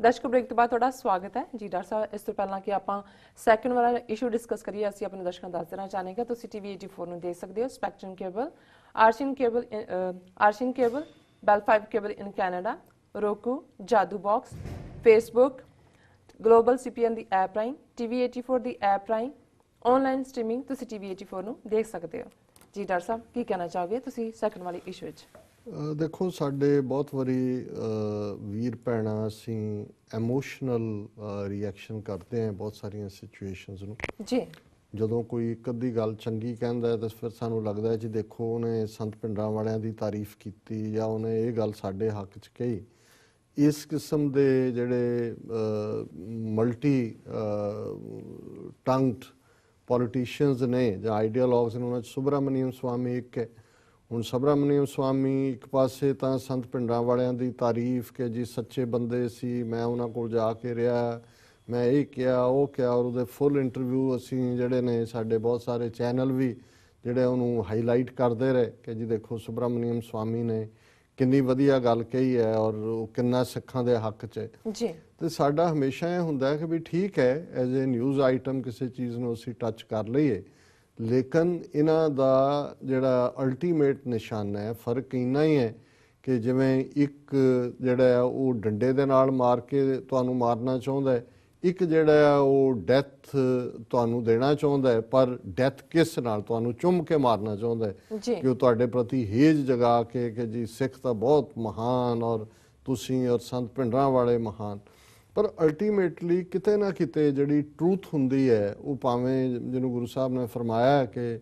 दर्शक ब्रेक तो बाद थोड़ा स्वागत है जी डॉक्टर साहब। इस तो पहला कि आप सैकेंड वाला इशू डिस्कस करिए, असं अपने दर्शकों दस देना चाहते हैं। तुम TV 84 ਨੂੰ देख सकते हो, स्पैक्ट्रम केबल, आर्शिन cable, Bell 5 cable in Canada, roku, Jadoo box, Facebook, global CPN ਦੀ ਐਪ ਰਾਹੀਂ, TV 84 ਦੀ ਐਪ ਰਾਹੀਂ ऑनलाइन स्ट्रीमिंग तुम TV 84 ਨੂੰ देख सकते हो। जी डॉक्टर साहब की कहना चाहोगे तुम सैकेंड वाली इशू ਵਿੱਚ? ਦੇਖੋ ਸਾਡੇ ਬਹੁਤ ਵਾਰੀ ਵੀਰ ਭੈਣਾਂ ਅਸੀਂ ਐਮੋਸ਼ਨਲ ਰਿਐਕਸ਼ਨ ਕਰਦੇ ਹਾਂ ਬਹੁਤ ਸਾਰੀਆਂ ਸਿਚੁਏਸ਼ਨਸ ਨੂੰ ਜੀ। ਜਦੋਂ ਕੋਈ ਇੱਕ ਅੱਧੀ ਗੱਲ ਚੰਗੀ ਕਹਿੰਦਾ ਤਾਂ ਫਿਰ ਸਾਨੂੰ ਲੱਗਦਾ ਜੀ ਦੇਖੋ ਉਹਨੇ ਸੰਤ ਪਿੰਡਾਂ ਵਾਲਿਆਂ ਦੀ ਤਾਰੀਫ ਕੀਤੀ ਜਾਂ ਉਹਨੇ ਇਹ ਗੱਲ ਸਾਡੇ ਹੱਕ 'ਚ ਕਹੀ। ਇਸ ਕਿਸਮ ਦੇ ਜਿਹੜੇ ਮਲਟੀ ਟੰਗਡ ਪੋਲੀਟੀਸ਼ੀਅਨਸ ਨੇ ਜਾਂ ਆਈਡੀਆਲੋਗਸ ਨੇ, ਉਹਨਾਂ 'ਚ ਸੁਬਰਾਮਨੀਅਮ ਸਵਾਮੀ ਇੱਕ ਹੈ। ਹੁਣ ਸੁਬਰਾਮਨੀਅਮ ਸਵਾਮੀ ਇੱਕ ਪਾਸੇ ਤਾਂ ਸੰਤ ਪਿੰਡਾਂ ਵਾਲਿਆਂ ਦੀ ਤਾਰੀਫ ਕਿ ਜੀ ਸੱਚੇ ਬੰਦੇ ਸੀ, ਮੈਂ ਉਹਨਾਂ ਕੋਲ ਜਾ ਕੇ ਰਿਹਾ, ਮੈਂ ਇਹ ਕਿਹਾ ਉਹ ਕਿਹਾ, ਔਰ ਉਹਦੇ ਫੁੱਲ ਇੰਟਰਵਿਊ ਅਸੀਂ ਜਿਹੜੇ ਨੇ ਸਾਡੇ ਬਹੁਤ ਸਾਰੇ ਚੈਨਲ ਵੀ ਜਿਹੜੇ ਉਹਨੂੰ ਹਾਈਲਾਈਟ ਕਰਦੇ ਰਹੇ ਕਿ ਜੀ ਦੇਖੋ ਸੁਬਰਾਮਨੀਅਮ ਸਵਾਮੀ ਨੇ ਕਿੰਨੀ ਵਧੀਆ ਗੱਲ ਕਹੀ ਹੈ ਔਰ ਉਹ ਕਿੰਨਾ ਸਿੱਖਾਂ ਦੇ ਹੱਕ 'ਚ ਹੈ ਜੀ। ਤੇ ਸਾਡਾ ਹਮੇਸ਼ਾ ਇਹ ਹੁੰਦਾ ਕਿ ਵੀ ਠੀਕ ਹੈ ਐਜ਼ ਏ ਨਿਊਜ਼ ਆਈਟਮ ਕਿਸੇ ਚੀਜ਼ ਨੂੰ ਅਸੀਂ ਟੱਚ ਕਰ ਲਈਏ, ਲੇਕਿਨ ਇਹਨਾਂ ਦਾ ਜਿਹੜਾ ਅਲਟੀਮੇਟ ਨਿਸ਼ਾਨਾ ਹੈ ਫਰਕ ਇੰਨਾ ਹੀ ਹੈ ਕਿ ਜਿਵੇਂ ਇੱਕ ਜਿਹੜਾ ਉਹ ਡੰਡੇ ਦੇ ਨਾਲ ਮਾਰ ਕੇ ਤੁਹਾਨੂੰ ਮਾਰਨਾ ਚਾਹੁੰਦਾ ਹੈ, ਇੱਕ ਜਿਹੜਾ ਉਹ ਡੈਥ ਤੁਹਾਨੂੰ ਦੇਣਾ ਚਾਹੁੰਦਾ ਹੈ, ਪਰ ਡੈਥ ਕਿਸ ਨਾਲ? ਤੁਹਾਨੂੰ ਚੁੰਮ ਕੇ ਮਾਰਨਾ ਚਾਹੁੰਦਾ ਹੈ ਕਿ ਉਹ ਤੁਹਾਡੇ ਪ੍ਰਤੀ ਹੇਜ ਜਗਾ ਕੇ ਕਿ ਜੀ ਸਿੱਖ ਤਾਂ ਬਹੁਤ ਮਹਾਨ ਔਰ ਤੁਸੀਂ ਔਰ ਸੰਤ ਪਿੰਡਾਂ ਵਾਲੇ ਮਹਾਨ। ਪਰ ਅਲਟੀਮੇਟਲੀ ਕਿਤੇ ਨਾ ਕਿਤੇ ਜਿਹੜੀ ਟਰੂਥ ਹੁੰਦੀ ਹੈ ਉਹ ਭਾਵੇਂ ਜਿਹਨੂੰ ਗੁਰੂ ਸਾਹਿਬ ਨੇ ਫਰਮਾਇਆ ਕਿ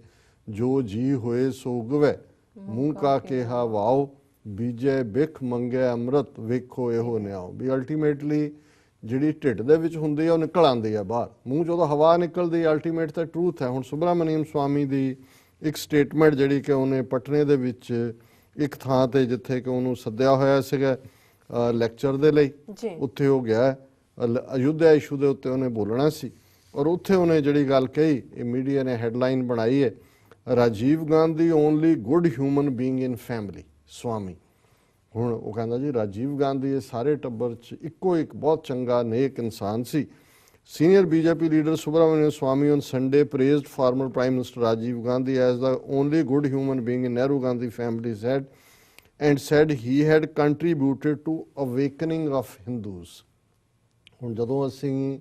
ਜੋ ਜੀ ਹੋਏ ਸੋ ਉਗਵੇ, ਮੂੰਹ ਕਾ ਕਿਹਾ ਵਾਓ, ਬੀਜੇ ਬਿਖ ਮੰਗੇ ਅੰਮ੍ਰਿਤ, ਵੇਖੋ ਇਹੋ ਨਿਆਓ। ਵੀ ਅਲਟੀਮੇਟਲੀ ਜਿਹੜੀ ਢਿੱਡ ਦੇ ਵਿੱਚ ਹੁੰਦੀ ਹੈ ਉਹ ਨਿਕਲ ਆਉਂਦੀ ਹੈ ਬਾਹਰ, ਮੂੰਹ 'ਚੋਂ ਤਾਂ ਹਵਾ ਨਿਕਲਦੀ ਹੈ, ਅਲਟੀਮੇਟ ਤਾਂ ਟਰੂਥ ਹੈ। ਹੁਣ ਸੁਬਰਾਮਨੀਅਮ ਸਵਾਮੀ ਦੀ ਇੱਕ ਸਟੇਟਮੈਂਟ ਜਿਹੜੀ ਕਿ ਉਹਨੇ ਪਟਨੇ ਦੇ ਵਿੱਚ ਇੱਕ ਥਾਂ 'ਤੇ ਜਿੱਥੇ ਕਿ ਉਹਨੂੰ ਸੱਦਿਆ ਹੋਇਆ ਸੀਗਾ ਲੈਕਚਰ ਦੇ ਲਈ, ਉੱਥੇ ਉਹ ਗਿਆ ਅਯੁੱਧਿਆ ਇਸ਼ੂ ਦੇ ਉੱਤੇ ਉਹਨੇ ਬੋਲਣਾ ਸੀ, ਔਰ ਉੱਥੇ ਉਹਨੇ ਜਿਹੜੀ ਗੱਲ ਕਹੀ ਇਹ ਮੀਡੀਆ ਨੇ ਹੈਡਲਾਈਨ ਬਣਾਈ ਹੈ, Rajiv Gandhi only good human being ਇਨ ਫੈਮਿਲੀ ਸਵਾਮੀ। ਹੁਣ ਉਹ ਕਹਿੰਦਾ ਜੀ ਰਾਜੀਵ ਗਾਂਧੀ ਇਹ ਸਾਰੇ ਟੱਬਰ 'ਚ ਇੱਕੋ ਇੱਕ ਬਹੁਤ ਚੰਗਾ ਨੇਕ ਇਨਸਾਨ ਸੀ। Senior BJP leader Subramanian Swamy on Sunday praised former prime minister Rajiv Gandhi as the only good human being in Nehru Gandhi family said and said he had contributed to awakening of Hindus। ਹੁਣ ਜਦੋਂ ਅਸੀਂ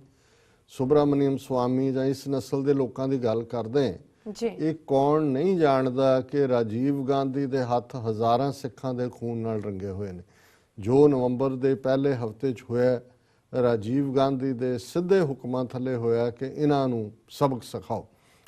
ਸੁਬਰਾਮਨੀਅਮ ਸਵਾਮੀ ਜਾਂ ਇਸ ਨਸਲ ਦੇ ਲੋਕਾਂ ਦੀ ਗੱਲ ਕਰਦੇ ਹਾਂ, ਇਹ ਕੌਣ ਨਹੀਂ ਜਾਣਦਾ ਕਿ ਰਾਜੀਵ ਗਾਂਧੀ ਦੇ ਹੱਥ ਹਜ਼ਾਰਾਂ ਸਿੱਖਾਂ ਦੇ ਖੂਨ ਨਾਲ ਰੰਗੇ ਹੋਏ ਨੇ। ਜੋ ਨਵੰਬਰ ਦੇ ਪਹਿਲੇ ਹਫ਼ਤੇ 'ਚ ਹੋਇਆ, ਰਾਜੀਵ ਗਾਂਧੀ ਦੇ ਸਿੱਧੇ ਹੁਕਮਾਂ ਥੱਲੇ ਹੋਇਆ ਕਿ ਇਹਨਾਂ ਨੂੰ ਸਬਕ ਸਿਖਾਓ,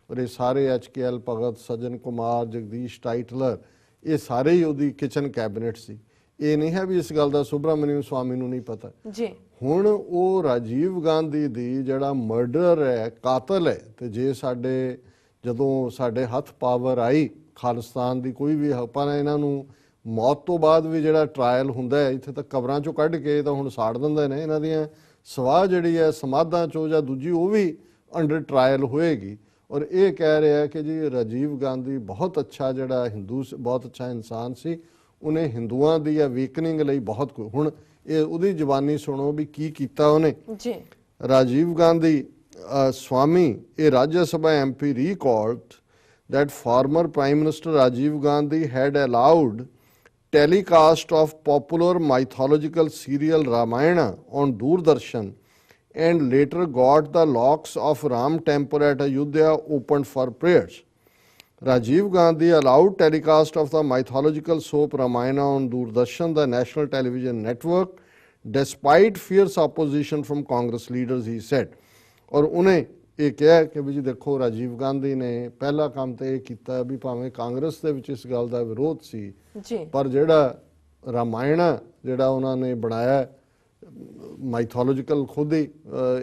ਔਰ ਇਹ ਸਾਰੇ HKL ਭਗਤ, ਸੱਜਣ ਕੁਮਾਰ, ਜਗਦੀਸ਼ ਟਾਈਟਲਰ, ਇਹ ਸਾਰੇ ਹੀ ਉਹਦੀ ਕਿਚਨ ਕੈਬਨਿਟ ਸੀ। ਇਹ ਨਹੀਂ ਹੈ ਵੀ ਇਸ ਗੱਲ ਦਾ ਸੁਬਰਾਮਨੀਅਮ ਸਵਾਮੀ ਨੂੰ ਨਹੀਂ ਪਤਾ ਜੀ। ਹੁਣ ਉਹ ਰਾਜੀਵ ਗਾਂਧੀ ਦੀ ਜਿਹੜਾ ਮਰਡਰ ਹੈ, ਕਾਤਲ ਹੈ, ਤੇ ਜੇ ਸਾਡੇ ਜਦੋਂ ਸਾਡੇ ਹੱਥ ਪਾਵਰ ਆਈ ਖਾਲਿਸਤਾਨ ਦੀ ਕੋਈ ਵੀ, ਆਪਾਂ ਨੇ ਇਹਨਾਂ ਨੂੰ ਮੌਤ ਤੋਂ ਬਾਅਦ ਵੀ ਜਿਹੜਾ ਟਰਾਇਲ ਹੁੰਦਾ ਹੈ ਇੱਥੇ ਤਾਂ ਕਬਰਾਂ 'ਚੋਂ ਕੱਢ ਕੇ ਤਾਂ ਹੁਣ ਸਾੜ ਦਿੰਦੇ ਨੇ, ਇਹਨਾਂ ਦੀਆਂ ਸਵਾਹ ਜਿਹੜੀ ਹੈ ਸਮਾਧਾਂ 'ਚੋਂ ਜਾਂ ਦੂਜੀ ਉਹ ਵੀ ਅੰਡਰ ਟਰਾਇਲ ਹੋਏਗੀ। ਔਰ ਇਹ ਕਹਿ ਰਿਹਾ ਕਿ ਜੀ ਰਾਜੀਵ ਗਾਂਧੀ ਬਹੁਤ ਅੱਛਾ ਜਿਹੜਾ ਹਿੰਦੂ ਬਹੁਤ ਅੱਛਾ ਇਨਸਾਨ ਸੀ, ਉਹਨੇ ਹਿੰਦੂਆਂ ਦੀ ਅਵੇਕਨਿੰਗ ਲਈ ਬਹੁਤ ਕੁਝ। ਹੁਣ ਇਹ ਉਹਦੀ ਜ਼ਬਾਨੀ ਸੁਣੋ ਵੀ ਕੀ ਕੀਤਾ ਉਹਨੇ ਜੀ। Rajiv Gandhi Swami a Rajya Sabha MP recalled that former Prime Minister Rajiv Gandhi had allowed telecast of popular mythological serial Ramayana on Doordarshan and later got the locks of Ram temple at Ayodhya opened for prayers. Rajiv Gandhi allowed telecast of the mythological soap Ramayana on Doordarshan, the national television network, despite fierce opposition from Congress leaders, he said. ਔਰ ਉਹਨੇ ਇਹ ਕਿਹਾ ਕਿ ਵੀ ਜੀ ਦੇਖੋ ਰਾਜੀਵ ਗਾਂਧੀ ਨੇ ਪਹਿਲਾ ਕੰਮ ਤਾਂ ਇਹ ਕੀਤਾ ਵੀ ਭਾਵੇਂ ਕਾਂਗਰਸ ਦੇ ਵਿੱਚ ਇਸ ਗੱਲ ਦਾ ਵਿਰੋਧ ਸੀ, ਪਰ ਜਿਹੜਾ ਰਾਮਾਇਣਾ ਜਿਹੜਾ ਉਹਨਾਂ ਨੇ ਬਣਾਇਆ ਮਾਈਥੋਲੋਜੀਕਲ ਖੁਦ ਹੀ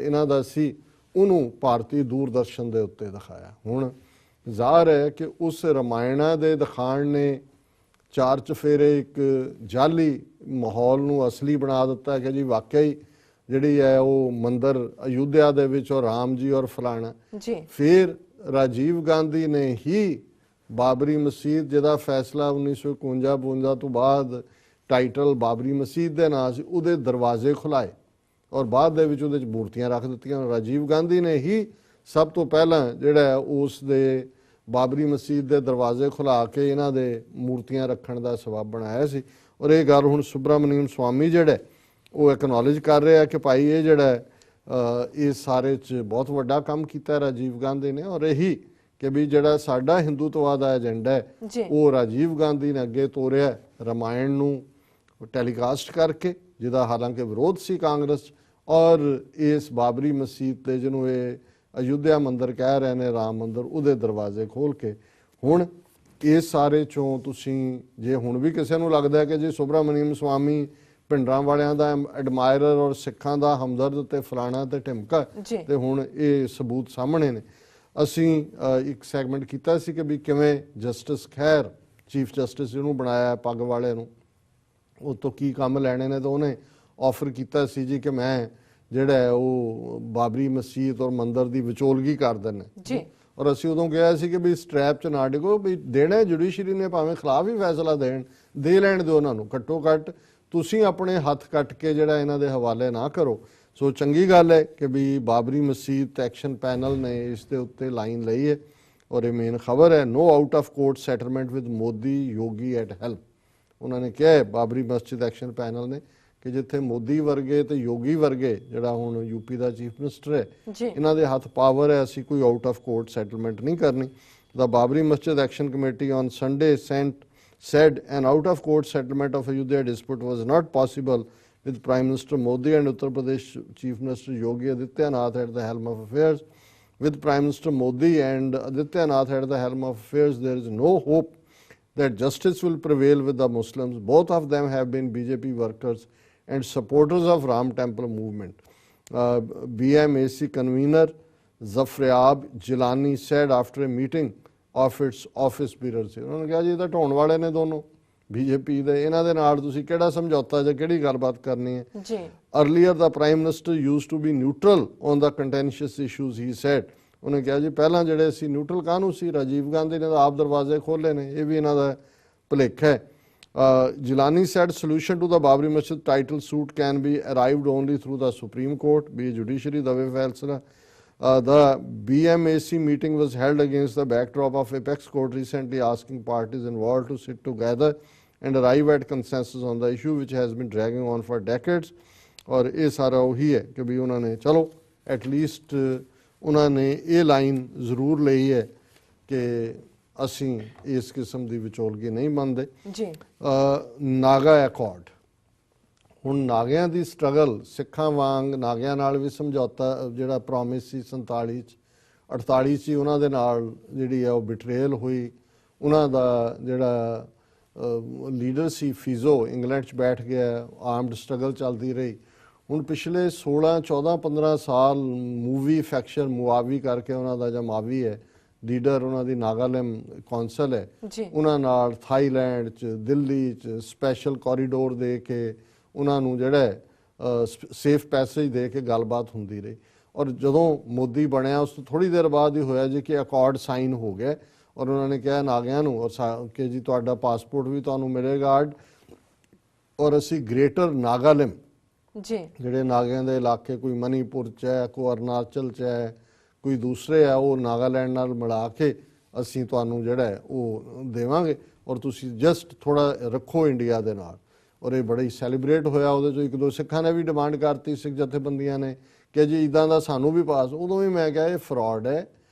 ਇਹਨਾਂ ਦਾ ਸੀ, ਉਹਨੂੰ ਭਾਰਤੀ ਦੂਰਦਰਸ਼ਨ ਦੇ ਉੱਤੇ ਦਿਖਾਇਆ। ਹੁਣ ਜ਼ਾਹਰ ਹੈ ਕਿ ਉਸ ਰਾਮਾਇਣਾ ਦੇ ਦਿਖਾਣ ਨੇ ਚਾਰ ਚਫੇਰੇ ਇੱਕ ਜਾਲੀ ਮਾਹੌਲ ਨੂੰ ਅਸਲੀ ਬਣਾ ਦਿੱਤਾ ਕਿ ਜੀ ਵਾਕਿਆ ਹੀ ਜਿਹੜੀ ਹੈ ਉਹ ਮੰਦਰ ਅਯੁੱਧਿਆ ਦੇ ਵਿੱਚ ਔਰ ਰਾਮ ਜੀ ਔਰ ਫਲਾਣਾ ਜੀ। ਫਿਰ ਰਾਜੀਵ ਗਾਂਧੀ ਨੇ ਹੀ ਬਾਬਰੀ ਮਸਜਿਦ ਜਿਹਦਾ ਫੈਸਲਾ 1951-52 ਤੋਂ ਬਾਅਦ ਟਾਈਟਲ ਬਾਬਰੀ ਮਸਜਿਦ ਦੇ ਨਾਂ ਸੀ, ਉਹਦੇ ਦਰਵਾਜ਼ੇ ਖੁਲਾਏ ਔਰ ਬਾਅਦ ਦੇ ਵਿੱਚ ਉਹਦੇ 'ਚ ਮੂਰਤੀਆਂ ਰੱਖ ਦਿੱਤੀਆਂ। ਰਾਜੀਵ ਗਾਂਧੀ ਨੇ ਹੀ ਸਭ ਤੋਂ ਪਹਿਲਾਂ ਜਿਹੜਾ ਉਸ ਦੇ ਬਾਬਰੀ ਮਸਜਿਦ ਦੇ ਦਰਵਾਜ਼ੇ ਖੁਲਾ ਕੇ ਇਹਨਾਂ ਦੇ ਮੂਰਤੀਆਂ ਰੱਖਣ ਦਾ ਸਬਬ ਬਣਾਇਆ ਸੀ। ਔਰ ਇਹ ਗੱਲ ਹੁਣ ਸੁਬਰਾਮਨੀਅਮ ਸਵਾਮੀ ਜਿਹੜਾ ਉਹ ਐਕਨੋਲੇਜ ਕਰ ਰਿਹਾ ਕਿ ਭਾਈ ਇਹ ਜਿਹੜਾ ਇਸ ਸਾਰੇ 'ਚ ਬਹੁਤ ਵੱਡਾ ਕੰਮ ਕੀਤਾ ਰਾਜੀਵ ਗਾਂਧੀ ਨੇ। ਔਰ ਇਹੀ ਕਿ ਵੀ ਜਿਹੜਾ ਸਾਡਾ ਹਿੰਦੂਤਵਾ ਦਾ ਏਜੰਡਾ ਹੈ ਉਹ ਰਾਜੀਵ ਗਾਂਧੀ ਨੇ ਅੱਗੇ ਤੋਰਿਆ ਰਾਮਾਇਣ ਨੂੰ ਟੈਲੀਕਾਸਟ ਕਰਕੇ, ਜਿਹਦਾ ਹਾਲਾਂਕਿ ਵਿਰੋਧ ਸੀ ਕਾਂਗਰਸ, ਔਰ ਇਸ ਬਾਬਰੀ ਮਸਜਿਦ ਤੇ ਜਿਹਨੂੰ ਇਹ ਅਯੁੱਧਿਆ ਮੰਦਿਰ ਕਹਿ ਰਹੇ ਨੇ, ਰਾਮ ਮੰਦਿਰ, ਉਹਦੇ ਦਰਵਾਜ਼ੇ ਖੋਲ ਕੇ ਹੁਣ ਇਸ ਸਾਰੇ ਚੋਂ ਤੁਸੀਂ ਜੇ ਹੁਣ ਵੀ ਕਿਸੇ ਨੂੰ ਲੱਗਦਾ ਕਿ ਜੀ ਸੁਬਰਾਮਨੀਅਮ ਸਵਾਮੀ ਭਿੰਡਰਾਂ ਵਾਲਿਆਂ ਦਾ ਐਡਮਾਇਰਰ ਔਰ ਸਿੱਖਾਂ ਦਾ ਹਮਦਰਦ ਤੇ ਫਲਾਣਾ ਤੇ ਢਿਮਕਾ, ਤੇ ਹੁਣ ਇਹ ਸਬੂਤ ਸਾਹਮਣੇ ਨੇ। ਅਸੀਂ ਇੱਕ ਸੈਗਮੈਂਟ ਕੀਤਾ ਸੀ ਕਿ ਵੀ ਕਿਵੇਂ ਜਸਟਿਸ ਖੈਰ, ਚੀਫ ਜਸਟਿਸ ਜਿਹਨੂੰ ਬਣਾਇਆ ਪੱਗ ਵਾਲੇ ਨੂੰ, ਉਹ ਤੋਂ ਕੀ ਕੰਮ ਲੈਣੇ ਨੇ, ਤਾਂ ਉਹਨੇ ਆਫਰ ਕੀਤਾ ਸੀ ਜੀ ਕਿ ਮੈਂ ਜਿਹੜਾ ਉਹ ਬਾਬਰੀ ਮਸਜਿਦ ਔਰ ਮੰਦਿਰ ਦੀ ਵਿਚੋਲਗੀ ਕਰ ਦਿੰਦਾ ਜੀ। ਔਰ ਅਸੀਂ ਉਦੋਂ ਕਿਹਾ ਸੀ ਕਿ ਵੀ ਸਟ੍ਰੈਪ 'ਚ ਨਾ ਡਿੱਗੋ, ਵੀ ਦੇਣਾ ਜੁਡੀਸ਼ਰੀ ਨੇ ਭਾਵੇਂ ਖਿਲਾਫ ਹੀ ਫੈਸਲਾ ਦੇ ਲੈਣ ਦਿਓ ਉਹਨਾਂ ਨੂੰ, ਘੱਟੋ ਘੱਟ ਤੁਸੀਂ ਆਪਣੇ ਹੱਥ ਕੱਟ ਕੇ ਜਿਹੜਾ ਇਹਨਾਂ ਦੇ ਹਵਾਲੇ ਨਾ ਕਰੋ। ਸੋ ਚੰਗੀ ਗੱਲ ਹੈ ਕਿ ਵੀ ਬਾਬਰੀ ਮਸਜਿਦ ਐਕਸ਼ਨ ਪੈਨਲ ਨੇ ਇਸ ਦੇ ਉੱਤੇ ਲਾਈਨ ਲਈ ਹੈ ਔਰ ਇਹ ਮੇਨ ਖਬਰ ਹੈ, no out of court settlement with Modi Yogi at help. ਉਹਨਾਂ ਨੇ ਕਿਹਾ ਹੈ ਬਾਬਰੀ ਮਸਜਿਦ ਐਕਸ਼ਨ ਪੈਨਲ ਨੇ ਕਿ ਜਿੱਥੇ ਮੋਦੀ ਵਰਗੇ ਤੇ ਯੋਗੀ ਵਰਗੇ ਜਿਹੜਾ ਹੁਣ ਯੂਪੀ ਦਾ ਚੀਫ ਮਿਨਿਸਟਰ ਹੈ, ਇਹਨਾਂ ਦੇ ਹੱਥ ਪਾਵਰ ਹੈ, ਅਸੀਂ ਕੋਈ ਆਊਟ ਆਫ ਕੋਰਟ ਸੈਟਲਮੈਂਟ ਨਹੀਂ ਕਰਨੀ। ਦਾ Babri Masjid action committee on Sunday said an out-of-court settlement of Ayodhya dispute was not possible with Prime Minister Modi and Uttar Pradesh Chief Minister Yogi Adityanath at the helm of affairs. With Prime Minister Modi and Adityanath at the helm of affairs, there is no hope that justice will prevail with the Muslims. Both of them have been BJP workers and supporters of Ram Temple movement. BMAC convener Zafryab Jilani said after a meeting of its office bearers, ਉਹਨਾਂ ਨੇ ਕਿਹਾ ਜੀ ਇਹ ਤਾਂ ਢਾਉਣ ਵਾਲੇ ਨੇ ਦੋਨੋਂ BJP ਦੇ, ਇਹਨਾਂ ਦੇ ਨਾਲ ਤੁਸੀਂ ਕਿਹੜਾ ਸਮਝੌਤਾ ਜਾਂ ਕਿਹੜੀ ਗੱਲਬਾਤ ਕਰਨੀ ਹੈ ਜੀ। Earlier the prime minister used to be neutral on the contentious issues, he said. ਉਹਨੇ ਕਿਹਾ ਜੀ ਪਹਿਲਾਂ ਜਿਹੜੇ ਅਸੀਂ ਨਿਊਟਰਲ ਕਾਹਨੂੰ ਸੀ, ਰਾਜੀਵ ਗਾਂਧੀ ਨੇ ਤਾਂ ਆਪ ਦਰਵਾਜ਼ੇ ਖੋਲ੍ਹੇ ਨੇ, ਇਹ ਵੀ ਇਹਨਾਂ ਦਾ ਭੁਲੇਖਾ ਹੈ। Jilani said solution to the Babri Masjid title suit can be arrived only through the Supreme Court, be judiciary the way felsala. The BMAC meeting was held against the backdrop of Apex Court recently asking parties involved to sit together and arrive at consensus on the issue which has been dragging on for decades. और ये सारा वही है कि भी उन्होंने चलो at least उन्होंने ये लाइन ज़रूर ली है कि ਅਸੀਂ ਇਸ ਕਿਸਮ ਦੀ ਵਿਚੋਲਗੀ ਨਹੀਂ ਮੰਨਦੇ ਜੀ। ਨਾਗਾ ਐਕੋਰਡ, ਹੁਣ ਨਾਗਿਆਂ ਦੀ ਸਟਰਗਲ ਸਿੱਖਾਂ ਵਾਂਗ ਨਾਗਿਆਂ ਨਾਲ ਵੀ ਸਮਝੌਤਾ ਜਿਹੜਾ ਪ੍ਰੋਮਿਸ ਸੀ 47 ਚ 48 ਚ ਉਹਨਾਂ ਦੇ ਨਾਲ ਜਿਹੜੀ ਆ ਉਹ ਬਿਟਰੇਲ ਹੋਈ। ਉਹਨਾਂ ਦਾ ਜਿਹੜਾ ਲੀਡਰ ਸੀ ਫੀਜ਼ੋ ਇੰਗਲੈਂਡ 'ਚ ਬੈਠ ਗਿਆ, ਆਰਮਡ ਸਟਰਗਲ ਚੱਲਦੀ ਰਹੀ। ਹੁਣ ਪਿਛਲੇ 16 14 15 ਸਾਲ ਮੂਵੀ ਫੈਕਸ਼ਨ ਮੁਆਵੀ ਕਰਕੇ ਉਹਨਾਂ ਦਾ ਜਾਂ ਮਾਵੀ ਹੈ ਲੀਡਰ, ਉਹਨਾਂ ਦੀ ਨਾਗਾਲੈਂਡ ਕੌਂਸਲ ਹੈ, ਉਹਨਾਂ ਨਾਲ ਥਾਈਲੈਂਡ 'ਚ ਦਿੱਲੀ 'ਚ ਸਪੈਸ਼ਲ ਕੋਰੀਡੋਰ ਦੇ ਕੇ ਉਹਨਾਂ ਨੂੰ ਜਿਹੜਾ ਸੇਫ ਪੈਸੇਜ ਦੇ ਕੇ ਗੱਲਬਾਤ ਹੁੰਦੀ ਰਹੀ। ਔਰ ਜਦੋਂ ਮੋਦੀ ਬਣਿਆ ਉਸ ਤੋਂ ਥੋੜ੍ਹੀ ਦੇਰ ਬਾਅਦ ਹੀ ਹੋਇਆ ਜੀ ਕਿ ਅਕੋਰਡ ਸਾਈਨ ਹੋ ਗਿਆ ਔਰ ਉਹਨਾਂ ਨੇ ਕਿਹਾ ਨਾਗਿਆਂ ਨੂੰ ਔਰ ਕਿ ਜੀ ਤੁਹਾਡਾ ਪਾਸਪੋਰਟ ਵੀ ਤੁਹਾਨੂੰ ਮਿਲੇਗਾ ਔਰ ਅਸੀਂ ਗ੍ਰੇਟਰ ਨਾਗਾਲੈਂਡ ਜਿਹੜੇ ਨਾਗਿਆਂ ਦੇ ਇਲਾਕੇ ਕੋਈ ਮਨੀਪੁਰ 'ਚ ਹੈ, ਕੋਈ ਅਰੁਣਾਚਲ 'ਚ ਹੈ, ਕੋਈ ਦੂਸਰੇ ਆ, ਉਹ ਨਾਗਾਲੈਂਡ ਨਾਲ ਮਿਲਾ ਕੇ ਅਸੀਂ ਤੁਹਾਨੂੰ ਜਿਹੜਾ ਉਹ ਦੇਵਾਂਗੇ ਔਰ ਤੁਸੀਂ ਜਸਟ ਥੋੜ੍ਹਾ ਰੱਖੋ ਇੰਡੀਆ ਦੇ ਨਾਲ। ਔਰ ਇਹ ਬੜਾ ਹੀ ਸੈਲੀਬ੍ਰੇਟ ਹੋਇਆ। ਉਹਦੇ 'ਚੋਂ ਇੱਕ ਦੋ ਸਿੱਖਾਂ ਨੇ ਵੀ ਡਿਮਾਂਡ ਕਰਤੀ, ਸਿੱਖ ਜਥੇਬੰਦੀਆਂ ਨੇ ਕਿ ਜੀ ਇੱਦਾਂ ਦਾ ਸਾਨੂੰ ਵੀ ਪਾਸ। ਉਦੋਂ ਵੀ ਮੈਂ ਕਿਹਾ ਇਹ ਫਰਾਡ ਹੈ,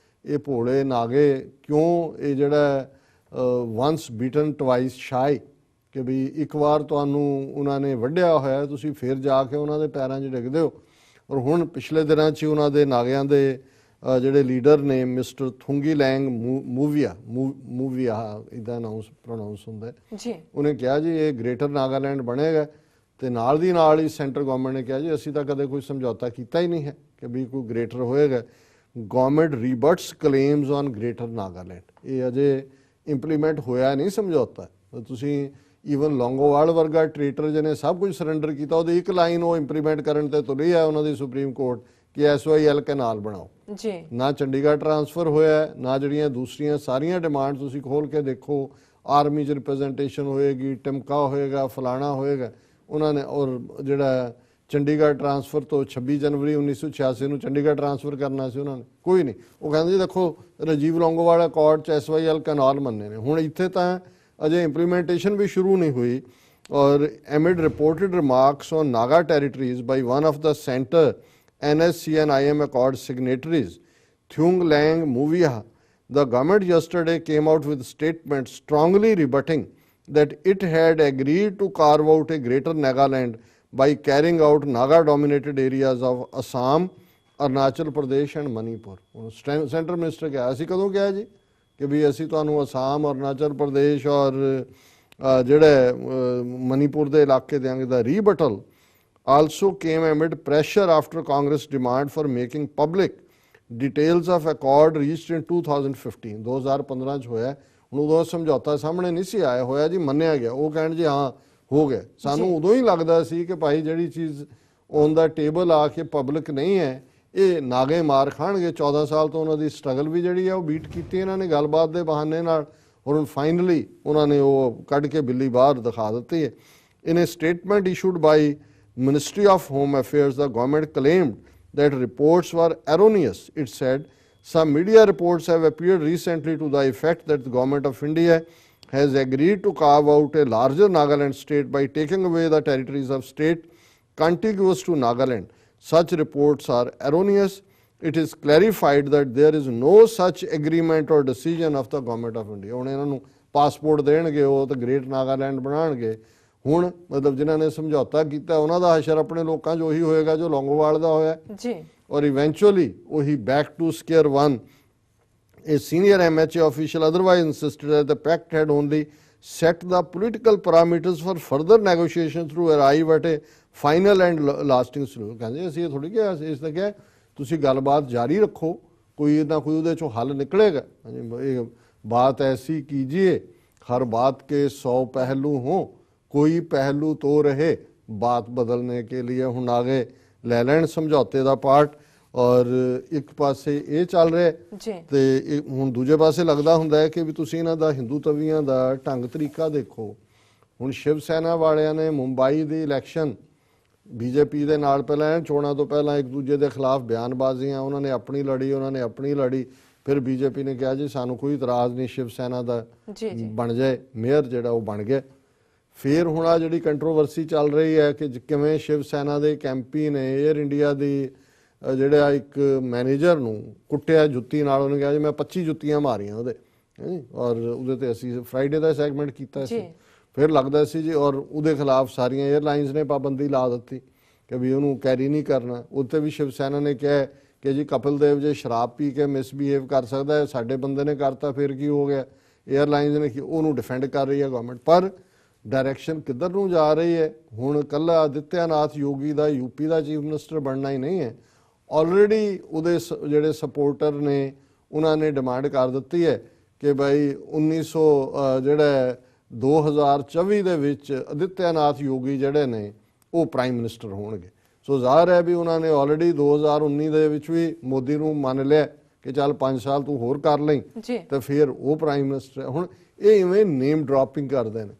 ਇਹ ਭੋਲੇ ਨਾਗੇ ਕਿਉਂ ਇਹ ਜਿਹੜਾ ਵੰਸ ਬੀਟਨ ਟਵਾਈਸ ਸ਼ਾਈ ਕਿ ਵੀ ਇੱਕ ਵਾਰ ਤੁਹਾਨੂੰ ਉਹਨਾਂ ਨੇ ਵੱਢਿਆ ਹੋਇਆ ਤੁਸੀਂ ਫਿਰ ਜਾ ਕੇ ਉਹਨਾਂ ਦੇ ਪੈਰਾਂ 'ਚ ਡਿੱਗਦੇ ਹੋ। ਔਰ ਹੁਣ ਪਿਛਲੇ ਦਿਨਾਂ 'ਚ ਉਹਨਾਂ ਦੇ ਨਾਗਿਆਂ ਦੇ ਜਿਹੜੇ ਲੀਡਰ ਨੇ ਮਿਸਟਰ ਥੁੰਗੀਲੈਂਗ ਮੂਵੀਆ ਇੱਦਾਂ ਪ੍ਰੋਨਾਊਂਸ ਹੁੰਦਾ ਜੀ, ਉਹਨੇ ਕਿਹਾ ਜੀ ਇਹ ਗ੍ਰੇਟਰ ਨਾਗਾਲੈਂਡ ਬਣੇਗਾ ਤੇ ਨਾਲ ਦੀ ਨਾਲ ਹੀ ਸੈਂਟਰ ਗਵਰਨਮੈਂਟ ਨੇ ਕਿਹਾ ਜੀ ਅਸੀਂ ਤਾਂ ਕਦੇ ਕੋਈ ਸਮਝੌਤਾ ਕੀਤਾ ਹੀ ਨਹੀਂ ਹੈ ਕਿ ਵੀ ਕੋਈ ਗ੍ਰੇਟਰ ਹੋਏਗਾ। Government rebuts claims on greater Nagaland, ਇਹ ਅਜੇ ਇੰਪਲੀਮੈਂਟ ਹੋਇਆ ਨਹੀਂ ਸਮਝੌਤਾ। ਤੁਸੀਂ ਈਵਨ ਲੌਂਗੋਵਾਲ ਵਰਗਾ ਟ੍ਰੇਟਰ ਜਿਹਨੇ ਸਭ ਕੁਝ ਸਰੈਂਡਰ ਕੀਤਾ ਉਹਦੀ ਇੱਕ ਲਾਈਨ ਉਹ ਇੰਪਲੀਮੈਂਟ ਕਰਨ ਤੇ ਤੁਲੀ ਹੈ ਉਹਨਾਂ ਦੀ ਸੁਪਰੀਮ ਕੋਰਟ ਕਿ SYL ਕੈਨਾਲ ਬਣਾਓ ਜੀ। ਨਾ ਚੰਡੀਗੜ੍ਹ ਟਰਾਂਸਫਰ ਹੋਇਆ, ਨਾ ਜਿਹੜੀਆਂ ਦੂਸਰੀਆਂ ਸਾਰੀਆਂ ਡਿਮਾਂਡ ਤੁਸੀਂ ਖੋਲ ਕੇ ਦੇਖੋ, ਆਰਮੀ 'ਚ ਰਿਪਰੈਜ਼ੈਂਟੇਸ਼ਨ ਹੋਏਗੀ, ਟਿਮਕਾ ਹੋਏਗਾ, ਫਲਾਣਾ ਹੋਏਗਾ ਉਹਨਾਂ ਨੇ। ਔਰ ਜਿਹੜਾ ਚੰਡੀਗੜ੍ਹ ਟ੍ਰਾਂਸਫਰ ਤੋਂ 26 ਜਨਵਰੀ 1986 ਨੂੰ ਚੰਡੀਗੜ੍ਹ ਟ੍ਰਾਂਸਫਰ ਕਰਨਾ ਸੀ ਉਹਨਾਂ ਨੇ, ਕੋਈ ਨਹੀਂ। ਉਹ ਕਹਿੰਦੇ ਜੀ ਦੇਖੋ ਰਾਜੀਵ ਲੌਂਗੋਵਾਲ ਅਕੋਰਡ 'ਚ SYL ਕੈਨਾਲ ਮੰਨੇ ਨੇ, ਹੁਣ ਇੱਥੇ ਤਾਂ ਅਜੇ ਇੰਪਲੀਮੈਂਟੇਸ਼ਨ ਵੀ ਸ਼ੁਰੂ ਨਹੀਂ ਹੋਈ। ਔਰ amid reported remarks on Naga territories by one of the center NSC and IM Accord signatories, Thung Lang Movia, the government yesterday came out with statements strongly rebutting that it had agreed to carve out a greater Nagaland by carrying out Naga-dominated areas of Assam, Arunachal Pradesh and Manipur. Centre minister ਕਿਹਾ, ਅਸੀਂ ਕਦੋਂ ਕਿਹਾ ਜੀ ਕਿ ਵੀ ਅਸੀਂ ਤੁਹਾਨੂੰ ਅਸਾਮ, ਅਰੁਣਾਚਲ ਪ੍ਰਦੇਸ਼ ਔਰ ਜਿਹੜੇ ਮਨੀਪੁਰ ਦੇ ਇਲਾਕੇ ਦਿਆਂਗੇ। ਦਾ ਰੀਬਟਲ also came amid pressure after Congress demand for making public details of accord reached in 2015 2015 ਚ ਹੋਇਆ। ਹੁਣ ਉਦੋਂ ਸਮਝੌਤਾ ਸਾਹਮਣੇ ਨਹੀਂ ਸੀ ਆਇਆ ਹੋਇਆ ਜੀ, ਮੰਨਿਆ ਗਿਆ। ਉਹ ਕਹਿਣ ਜੀ ਹਾਂ ਹੋ ਗਿਆ। ਸਾਨੂੰ ਉਦੋਂ ਹੀ ਲੱਗਦਾ ਸੀ ਕਿ ਭਾਈ ਜਿਹੜੀ ਚੀਜ਼ ਔਨ ਦਾ ਟੇਬਲ ਆ ਕੇ ਪਬਲਿਕ ਨਹੀਂ ਹੈ, ਇਹ ਨਾਗੇ ਮਾਰ ਖਾਣਗੇ। 14 ਸਾਲ ਤੋਂ ਉਹਨਾਂ ਦੀ ਸਟਰਗਲ ਵੀ ਜਿਹੜੀ ਆ ਉਹ ਬੀਟ ਕੀਤੀ ਇਹਨਾਂ ਨੇ ਗੱਲਬਾਤ ਦੇ ਬਹਾਨੇ ਨਾਲ। ਹੁਣ ਫਾਈਨਲੀ ਉਹਨਾਂ ਨੇ ਉਹ ਕੱਢ ਕੇ ਬਿੱਲੀ ਬਾਹਰ ਦਿਖਾ ਦਿੱਤੀ ਹੈ। In a statement issued by Ministry of Home Affairs, the government claimed that reports were erroneous. It said, some media reports have appeared recently to the effect that the government of India has agreed to carve out a larger Nagaland state by taking away the territories of state contiguous to Nagaland. Such reports are erroneous. It is clarified that there is no such agreement or decision of the government of India. ਹੁਣ ਇਹਨਾਂ ਨੂੰ passport ਦੇਣਗੇ ਉਹ ਤਾਂ great Nagaland ਬਣਾਉਣਗੇ। ਹੁਣ ਮਤਲਬ ਜਿਨ੍ਹਾਂ ਨੇ ਸਮਝੌਤਾ ਕੀਤਾ ਉਹਨਾਂ ਦਾ ਹਸ਼ਰ ਆਪਣੇ ਲੋਕਾਂ 'ਚ ਉਹੀ ਹੋਏਗਾ ਜੋ ਲੌਂਗੋਵਾਲ ਦਾ ਹੋਇਆ ਜੀ। ਔਰ ਇਵੈਂਚੁਅਲੀ ਉਹੀ back to square one. A senior MHA official otherwise insisted that the pact had only set the political parameters for further negotiations to arrive at a final and lasting solution. ਕਹਿੰਦੇ ਅਸੀਂ ਇਹ ਥੋੜੀ ਕਿਹਾ, ਇਸ ਤਾਂ ਕਿਹਾ ਤੁਸੀਂ ਗੱਲਬਾਤ ਜਾਰੀ ਰੱਖੋ, ਕੋਈ ਨਾ ਕੋਈ ਉਹਦੇ 'ਚੋਂ ਹੱਲ ਨਿਕਲੇਗਾ। ਇਹ ਬਾਤ ਐਸੀ ਕੀजिए हर बात के 100 पहलू हों, कोई पहलू तो रहे बात बदलने के लिए। ਹੁਣ ਆਗੇ ਲੈ ਲੈਣ ਸਮਝੌਤੇ ਦਾ ਪਾਰਟ ਔਰ ਇੱਕ ਪਾਸੇ ਇਹ ਚੱਲ ਰਿਹਾ ਤੇ ਹੁਣ ਦੂਜੇ ਪਾਸੇ ਲੱਗਦਾ ਹੁੰਦਾ ਹੈ ਕਿ ਵੀ ਤੁਸੀਂ ਇਹਨਾਂ ਦਾ ਹਿੰਦੂ ਤਵੀਆਂ ਦਾ ਢੰਗ ਤਰੀਕਾ ਦੇਖੋ। ਹੁਣ ਸ਼ਿਵ ਸੈਨਾ ਵਾਲਿਆਂ ਨੇ ਮੁੰਬਈ ਦੀ ਇਲੈਕਸ਼ਨ ਬੀਜੇਪੀ ਦੇ ਨਾਲ ਪਹਿਲਾਂ ਚੋਣਾਂ ਤੋਂ ਪਹਿਲਾਂ ਇੱਕ ਦੂਜੇ ਦੇ ਖਿਲਾਫ ਬਿਆਨਬਾਜ਼ੀਆਂ, ਉਹਨਾਂ ਨੇ ਆਪਣੀ ਲੜੀ, ਉਹਨਾਂ ਨੇ ਆਪਣੀ ਲੜੀ। ਫਿਰ ਬੀਜੇਪੀ ਨੇ ਕਿਹਾ ਜੀ ਸਾਨੂੰ ਕੋਈ ਇਤਰਾਜ਼ ਨਹੀਂ, ਸ਼ਿਵ ਸੈਨਾ ਦਾ ਬਣ ਜਾਏ ਮੇਅਰ ਜਿਹੜਾ ਉਹ ਬਣ ਗਿਆ। ਫਿਰ ਹੁਣ ਆ ਜਿਹੜੀ ਕੰਟਰੋਵਰਸੀ ਚੱਲ ਰਹੀ ਹੈ ਕਿ ਕਿਵੇਂ ਸ਼ਿਵ ਸੈਨਾ ਦੇ ਕੈਂਪੀ ਨੇ ਏਅਰ ਇੰਡੀਆ ਦੀ ਜਿਹੜਾ ਇੱਕ ਮੈਨੇਜਰ ਨੂੰ ਕੁੱਟਿਆ ਜੁੱਤੀ ਨਾਲ। ਉਹਨੇ ਕਿਹਾ ਜੀ ਮੈਂ 25 ਜੁੱਤੀਆਂ ਮਾਰੀਆਂ ਉਹਦੇ, ਔਰ ਉਹਦੇ ਤੇ ਅਸੀਂ ਫਰਾਈਡੇ ਦਾ ਸੈਗਮੈਂਟ ਕੀਤਾ ਸੀ। ਫਿਰ ਲੱਗਦਾ ਸੀ ਜੀ ਔਰ ਉਹਦੇ ਖਿਲਾਫ ਸਾਰੀਆਂ ਏਅਰਲਾਈਨਸ ਨੇ ਪਾਬੰਦੀ ਲਾ ਦਿੱਤੀ ਕਿ ਵੀ ਉਹਨੂੰ ਕੈਰੀ ਨਹੀਂ ਕਰਨਾ। ਉੱਤੇ ਵੀ ਸ਼ਿਵ ਸੈਨਾ ਨੇ ਕਿਹਾ ਕਿ ਜੀ ਕਪਿਲ ਦੇਵ ਜੇ ਸ਼ਰਾਬ ਪੀ ਕੇ ਮਿਸਬਿਹੇਵ ਕਰ ਸਕਦਾ ਹੈ, ਸਾਡੇ ਬੰਦੇ ਨੇ ਕਰਤਾ ਫਿਰ ਕੀ ਹੋ ਗਿਆ। ਏਅਰਲਾਈਨਸ ਨੇ ਉਹਨੂੰ ਡਿਫੈਂਡ ਕਰ ਰਹੀ ਹੈ ਗਵਰਨਮੈਂਟ। ਪਰ ਡਾਇਰੈਕਸ਼ਨ ਕਿੱਧਰ ਨੂੰ ਜਾ ਰਹੀ ਹੈ? ਹੁਣ ਕੱਲਾ ਆਦਿੱਤਿਆਨਾਥ ਯੋਗੀ ਦਾ ਯੂਪੀ ਦਾ ਚੀਫ ਮਿਨਿਸਟਰ ਬਣਨਾ ਹੀ ਨਹੀਂ ਹੈ, ਆਲਰੇਡੀ ਉਹਦੇ ਜਿਹੜੇ ਸਪੋਰਟਰ ਨੇ ਉਹਨਾਂ ਨੇ ਡਿਮਾਂਡ ਕਰ ਦਿੱਤੀ ਹੈ ਕਿ ਭਾਈ 2024 ਦੇ ਵਿੱਚ ਆਦਿੱਤਿਆਨਾਥ ਯੋਗੀ ਜਿਹੜੇ ਨੇ ਉਹ ਪ੍ਰਾਈਮ ਮਿਨਿਸਟਰ ਹੋਣਗੇ। ਸੋ ਜ਼ਾਹਰ ਹੈ ਵੀ ਉਹਨਾਂ ਨੇ ਆਲਰੇਡੀ 2019 ਦੇ ਵਿੱਚ ਵੀ ਮੋਦੀ ਨੂੰ ਮੰਨ ਲਿਆ ਕਿ ਚੱਲ 5 ਸਾਲ ਤੂੰ ਹੋਰ ਕਰ ਲਈ ਤੇ ਫਿਰ ਉਹ ਪ੍ਰਾਈਮ ਮਿਨਿਸਟਰ। ਹੁਣ ਇਹ ਇਵੇਂ ਨੇਮ ਡ੍ਰੌਪਿੰਗ ਕਰਦੇ ਨੇ।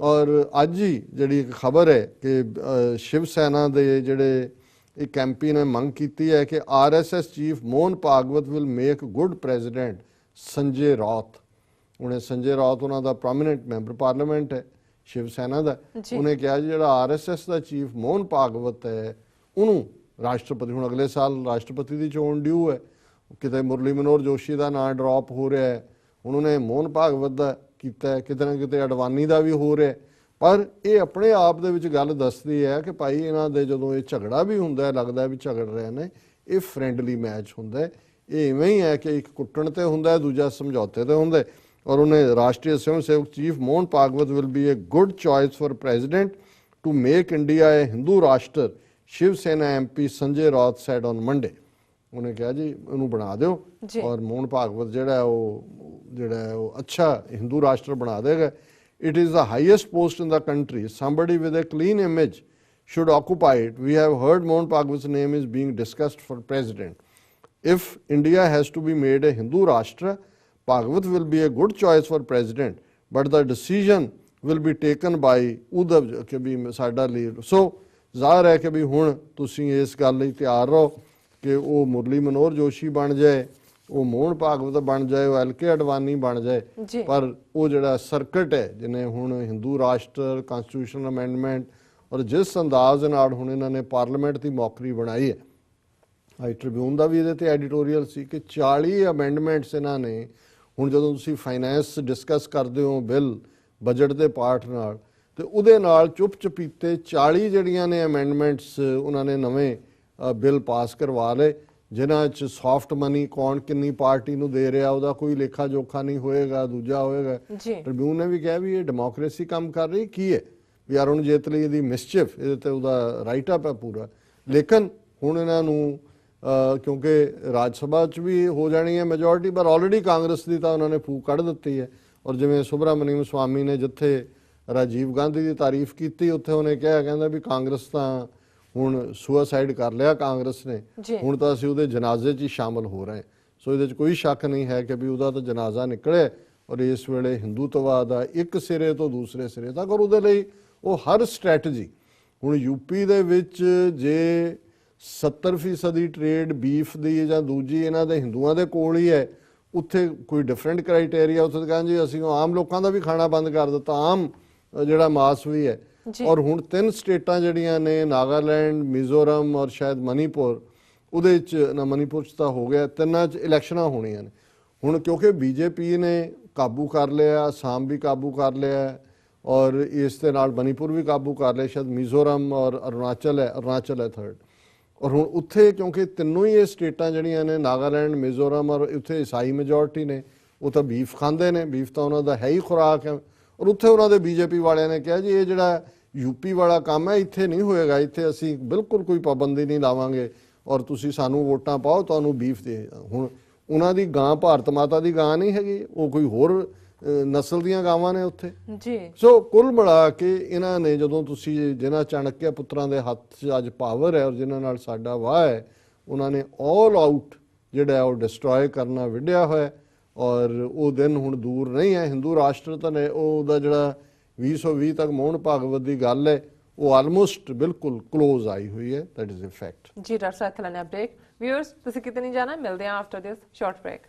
ਔਰ ਅੱਜ ਹੀ ਜਿਹੜੀ ਇੱਕ ਖਬਰ ਹੈ ਕਿ ਸ਼ਿਵ ਸੈਨਾ ਦੇ ਜਿਹੜੇ ਇੱਕ ਐਮਪੀ ਨੇ ਮੰਗ ਕੀਤੀ ਹੈ ਕਿ RSS chief Mohan Bhagwat will make good president Sanjay Raut. ਉਹਨੇ ਸੰਜੇ ਰੌਤ ਉਹਨਾਂ ਦਾ ਪ੍ਰੋਮੀਨੈਂਟ ਮੈਂਬਰ ਪਾਰਲੀਮੈਂਟ ਹੈ ਸ਼ਿਵ ਸੈਨਾ ਦਾ। ਉਹਨੇ ਕਿਹਾ ਜੀ ਜਿਹੜਾ RSS ਦਾ ਚੀਫ ਮੋਹਨ ਭਾਗਵਤ ਹੈ ਉਹਨੂੰ ਰਾਸ਼ਟਰਪਤੀ, ਹੁਣ ਅਗਲੇ ਸਾਲ ਰਾਸ਼ਟਰਪਤੀ ਦੀ ਚੋਣ ਡਿਊ ਹੈ, ਕਿਤੇ ਮੁਰਲੀ ਮਨੋਹਰ ਜੋਸ਼ੀ ਦਾ ਨਾਂ ਡ੍ਰੌਪ ਹੋ ਰਿਹਾ ਹੈ, ਹੁਣ ਉਹਨੇ ਮੋਹਨ ਭਾਗਵਤ ਦਾ ਕੀਤਾ, ਕਿਤੇ ਨਾ ਕਿਤੇ ਅਡਵਾਨੀ ਦਾ ਵੀ ਹੋ ਰਿਹਾ। ਪਰ ਇਹ ਆਪਣੇ ਆਪ ਦੇ ਵਿੱਚ ਗੱਲ ਦੱਸਦੀ ਹੈ ਕਿ ਭਾਈ ਇਹਨਾਂ ਦੇ ਜਦੋਂ ਇਹ ਝਗੜਾ ਵੀ ਹੁੰਦਾ ਲੱਗਦਾ ਵੀ ਝਗੜ ਰਹੇ ਨੇ, ਇਹ ਫਰੈਂਡਲੀ ਮੈਚ ਹੁੰਦਾ। ਇਹ ਇਵੇਂ ਹੀ ਹੈ ਕਿ ਇੱਕ ਕੁੱਟਣ ਤੇ ਹੁੰਦਾ, ਦੂਜਾ ਸਮਝੌਤੇ ਤੇ ਹੁੰਦਾ। ਔਰ ਉਹਨੇ Rashtriya Swayamsevak chief Mohan Bhagwat will be a good choice for president to make India a Hindu Rashtra, Shiv Sena MP Sanjay Raut said on Monday. ਉਹਨੇ ਕਿਹਾ ਜੀ ਉਹਨੂੰ ਬਣਾ ਦਿਓ ਔਰ ਮੋਹਨ ਭਾਗਵਤ ਜਿਹੜਾ ਉਹ ਅੱਛਾ ਹਿੰਦੂ ਰਾਸ਼ਟਰ ਬਣਾ ਦੇਗਾ। It is the highest post in the country. Somebody with a clean image should occupy it. We have heard Mohan Bhagwat's name is being discussed for president. If India has to be made a Hindu Rashtra, Bhagwat will be a good choice for president, but the decision will be taken by Uddhav, sada leader. So ਜ਼ਾਹਰ ਹੈ ਕਿ ਵੀ ਹੁਣ ਤੁਸੀਂ ਇਸ ਗੱਲ ਲਈ ਤਿਆਰ ਰਹੋ ਕਿ ਉਹ ਮੁਰਲੀ ਮਨੋਹਰ ਜੋਸ਼ੀ ਬਣ ਜਾਏ, ਉਹ ਮੋਹਨ ਭਾਗਵਤ ਬਣ ਜਾਏ, ਉਹ LK ਅਡਵਾਨੀ ਬਣ ਜਾਏ, ਜੀ ਪਰ ਉਹ ਜਿਹੜਾ ਸਰਕਟ ਹੈ ਜਿਹਨੇ ਹੁਣ ਹਿੰਦੂ ਰਾਸ਼ਟਰ, ਕਨਸਟੀਟਿਊਸ਼ਨਲ ਅਮੈਂਡਮੈਂਟ ਔਰ ਜਿਸ ਅੰਦਾਜ਼ ਦੇ ਨਾਲ ਹੁਣ ਇਹਨਾਂ ਨੇ ਪਾਰਲੀਮੈਂਟ ਦੀ ਮੌਕਰੀ ਬਣਾਈ ਹੈ, ਹਾਈ ਟ੍ਰਿਬਿਊਨ ਦਾ ਵੀ ਇਹਦੇ ਤੇ ਐਡੀਟੋਰੀਅਲ ਸੀ ਕਿ 40 ਅਮੈਂਡਮੈਂਟਸ ਇਹਨਾਂ ਨੇ ਹੁਣ ਜਦੋਂ ਤੁਸੀਂ ਫਾਈਨੈਂਸ ਡਿਸਕਸ ਕਰਦੇ ਹੋ ਬਿੱਲ ਬਜਟ ਦੇ ਪਾਰਟ ਨਾਲ, ਤੇ ਉਹਦੇ ਨਾਲ ਚੁੱਪ ਚਪੀਤੇ 40 ਜਿਹੜੀਆਂ ਨੇ ਅਮੈਂਡਮੈਂਟਸ ਉਹਨਾਂ ਨੇ ਨਵੇਂ ਬਿੱਲ ਪਾਸ ਕਰਵਾ ਲਏ, ਜਿਨ੍ਹਾਂ 'ਚ ਸੌਫਟ ਮਨੀ ਕੌਣ ਕਿੰਨੀ ਪਾਰਟੀ ਨੂੰ ਦੇ ਰਿਹਾ ਉਹਦਾ ਕੋਈ ਲੇਖਾ ਜੋਖਾ ਨਹੀਂ ਹੋਏਗਾ, ਦੂਜਾ ਹੋਏਗਾ। ਟ੍ਰਿਬਿਊਨ ਨੇ ਵੀ ਕਿਹਾ ਵੀ ਇਹ ਡੈਮੋਕ੍ਰੇਸੀ ਕੰਮ ਕਰ ਰਹੀ ਕੀ ਹੈ, ਵੀ ਅਰੁਣ ਜੇਤਲੀ ਦੀ ਮਿਸਚਿਫ ਇਹਦੇ ਤੇ ਉਹਦਾ ਰਾਈਟ ਅਪ ਹੈ ਪੂਰਾ। ਲੇਕਿਨ ਹੁਣ ਇਹਨਾਂ ਨੂੰ ਕਿਉਂਕਿ ਰਾਜ ਸਭਾ 'ਚ ਵੀ ਹੋ ਜਾਣੀ ਹੈ ਮੈਜੋਰਿਟੀ, ਪਰ ਆਲਰੇਡੀ ਕਾਂਗਰਸ ਦੀ ਤਾਂ ਉਹਨਾਂ ਨੇ ਫੂਕ ਕੱਢ ਦਿੱਤੀ ਹੈ। ਔਰ ਜਿਵੇਂ ਸੁਬਰਾਮਨੀਅਮ ਸਵਾਮੀ ਨੇ ਜਿੱਥੇ ਰਾਜੀਵ ਗਾਂਧੀ ਦੀ ਤਾਰੀਫ ਕੀਤੀ, ਉੱਥੇ ਉਹਨੇ ਕਿਹਾ, ਕਹਿੰਦਾ ਵੀ ਕਾਂਗਰਸ ਤਾਂ ਹੁਣ ਸੁਸਾਈਡ ਕਰ ਲਿਆ ਕਾਂਗਰਸ ਨੇ, ਹੁਣ ਤਾਂ ਅਸੀਂ ਉਹਦੇ ਜਨਾਜ਼ੇ 'ਚ ਹੀ ਸ਼ਾਮਲ ਹੋ ਰਹੇ। ਸੋ ਇਹਦੇ 'ਚ ਕੋਈ ਸ਼ੱਕ ਨਹੀਂ ਹੈ ਕਿ ਵੀ ਉਹਦਾ ਤਾਂ ਜਨਾਜ਼ਾ ਨਿਕਲਿਆ ਔਰ ਇਸ ਵੇਲੇ ਹਿੰਦੂਤਵਾਦ ਦਾ ਇੱਕ ਸਿਰੇ ਤੋਂ ਦੂਸਰੇ ਸਿਰੇ ਤੱਕ, ਔਰ ਉਹਦੇ ਲਈ ਉਹ ਹਰ ਸਟ੍ਰੈਟਜੀ ਹੁਣ ਯੂਪੀ ਦੇ ਵਿੱਚ ਜੇ 70% ਟ੍ਰੇਡ ਬੀਫ ਦੀ ਜਾਂ ਦੂਜੀ ਇਹਨਾਂ ਦੇ ਹਿੰਦੂਆਂ ਦੇ ਕੋਲ ਹੀ ਹੈ, ਉੱਥੇ ਕੋਈ ਡਿਫਰੈਂਟ ਕ੍ਰਾਈਟੇਰੀਆ, ਉੱਥੇ ਕਹਿੰਦੇ ਜੀ ਅਸੀਂ ਆਮ ਲੋਕਾਂ ਦਾ ਵੀ ਖਾਣਾ ਬੰਦ ਕਰ ਦਿੱਤਾ, ਆਮ ਜਿਹੜਾ ਮਾਸ ਵੀ ਹੈ। ਔਰ ਹੁਣ 3 ਸਟੇਟਾਂ ਜਿਹੜੀਆਂ ਨੇ ਨਾਗਾਲੈਂਡ, ਮਿਜ਼ੋਰਮ ਔਰ ਸ਼ਾਇਦ ਮਨੀਪੁਰ, ਉਹਦੇ 'ਚ ਨਾ ਮਨੀਪੁਰ 'ਚ ਤਾਂ ਹੋ ਗਿਆ, 3 'ਚ ਇਲੈਕਸ਼ਨਾਂ ਹੋਣੀਆਂ ਨੇ ਹੁਣ, ਕਿਉਂਕਿ BJP ਨੇ ਕਾਬੂ ਕਰ ਲਿਆ, ਅਸਾਮ ਵੀ ਕਾਬੂ ਕਰ ਲਿਆ ਔਰ ਇਸ ਦੇ ਨਾਲ ਮਨੀਪੁਰ ਵੀ ਕਾਬੂ ਕਰ ਲਿਆ, ਸ਼ਾਇਦ ਮਿਜ਼ੋਰਮ ਔਰ ਅਰੁਣਾਚਲ ਹੈ ਥਰਡ। ਔਰ ਹੁਣ ਉੱਥੇ ਕਿਉਂਕਿ ਤਿੰਨੋਂ ਹੀ ਇਹ ਸਟੇਟਾਂ ਜਿਹੜੀਆਂ ਨੇ ਨਾਗਾਲੈਂਡ, ਮਿਜ਼ੋਰਮ ਔਰ ਉੱਥੇ ਈਸਾਈ ਮੈਜੋਰਟੀ ਨੇ, ਉਹ ਤਾਂ ਬੀਫ ਖਾਂਦੇ ਨੇ, ਬੀਫ ਤਾਂ ਉਹਨਾਂ ਦਾ ਹੈ ਹੀ ਖੁਰਾਕ ਹੈ। ਔਰ ਉੱਥੇ ਉਹਨਾਂ ਦੇ BJP ਵਾਲਿਆਂ ਨੇ ਕਿਹਾ ਜੀ ਇਹ ਜਿਹੜਾ ਯੂਪੀ ਵਾਲਾ ਕੰਮ ਹੈ ਇੱਥੇ ਨਹੀਂ ਹੋਏਗਾ, ਇੱਥੇ ਅਸੀਂ ਬਿਲਕੁਲ ਕੋਈ ਪਾਬੰਦੀ ਨਹੀਂ ਲਾਵਾਂਗੇ ਔਰ ਤੁਸੀਂ ਸਾਨੂੰ ਵੋਟਾਂ ਪਾਓ, ਤੁਹਾਨੂੰ ਬੀਫ ਦੇ। ਹੁਣ ਉਹਨਾਂ ਦੀ ਗਾਂ ਭਾਰਤ ਮਾਤਾ ਦੀ ਗਾਂ ਨਹੀਂ ਹੈਗੀ, ਉਹ ਕੋਈ ਹੋਰ ਨਸਲ ਦੀਆਂ ਗਾਵਾਂ ਨੇ ਉੱਥੇ ਜੀ। ਸੋ ਕੁੱਲ ਮਿਲਾ ਕੇ ਇਹਨਾਂ ਨੇ ਜਦੋਂ ਤੁਸੀਂ ਜਿਨ੍ਹਾਂ ਚਾਣਕਿਆ ਪੁੱਤਰਾਂ ਦੇ ਹੱਥ 'ਚ ਅੱਜ ਪਾਵਰ ਹੈ ਔਰ ਜਿਨ੍ਹਾਂ ਨਾਲ ਸਾਡਾ ਵਾਹ ਹੈ, ਉਹਨਾਂ ਨੇ ਆਲ ਆਊਟ ਜਿਹੜਾ ਉਹ ਡਿਸਟਰੋਏ ਕਰਨਾ ਵਿੱਢਿਆ ਹੋਇਆ ਔਰ ਉਹ ਦਿਨ ਹੁਣ ਦੂਰ ਨਹੀਂ ਹੈ। ਹਿੰਦੂ ਰਾਸ਼ਟਰ ਤਾਂ ਨੇ ਉਹਦਾ ਜਿਹੜਾ 2020 ਤੱਕ ਮੋਹਨ ਭਾਗਵਤ ਦੀ ਗੱਲ ਹੈ ਉਹ ਆਲਮੋਸਟ ਬਿਲਕੁਲ ਕਲੋਜ਼ ਆਈ ਹੋਈ ਹੈ। That is a fact. ਜੀ ਡਾਕਟਰ ਸਾਹਿਬ ਲੈਣੇ ਬ੍ਰੇਕ। ਵਿਊਅਰਸ ਤੁਸੀਂ ਕਿਤੇ ਨਹੀਂ ਜਾਣਾ, ਮਿਲਦੇ ਹਾਂ ਆਫਟਰ ਦਿਸ ਸ਼ਾਰਟ ਬ੍ਰੇਕ।